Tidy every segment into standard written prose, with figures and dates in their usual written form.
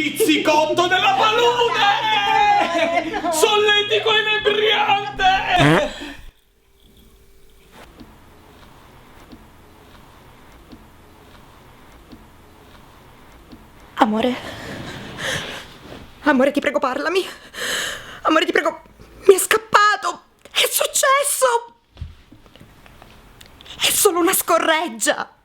Pizzicotto della palude! Solletico inebriante! Amore. Amore, ti prego, parlami. Amore, ti prego. Mi è scappato. È successo. È solo una scorreggia.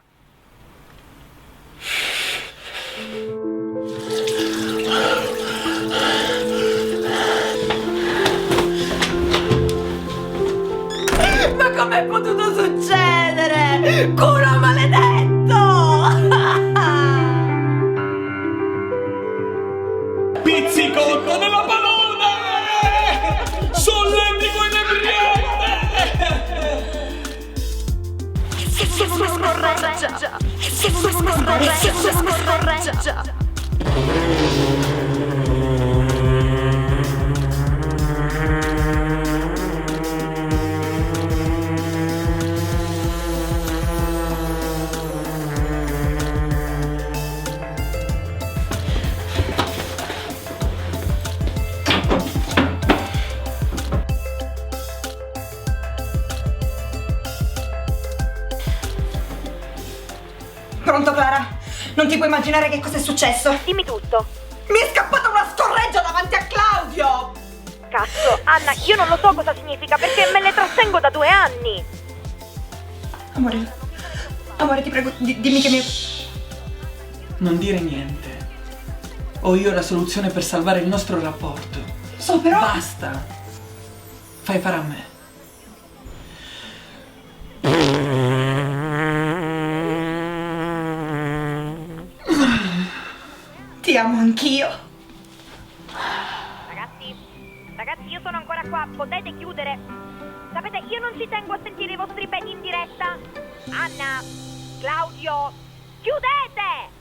Ma com'è potuto succedere? Culo maledetto! Pizzicotto della palude! Solletico inebriante! È solo una scorreggia. È solo una scorreggia. Pronto, Clara? Non ti puoi immaginare che cosa è successo? Dimmi tutto. Mi è scappata una scorreggia davanti a Claudio! Cazzo, Anna, io non lo so cosa significa perché me le trattengo da 2 anni. Amore, ti prego, dimmi che mi... Non dire niente. Ho io la soluzione per salvare il nostro rapporto. So però... Basta. Fai fare a me. Ti amo anch'io. Ragazzi, io sono ancora qua, potete chiudere? Sapete, io non ci tengo a sentire i vostri peni in diretta. Anna, Claudio, chiudete!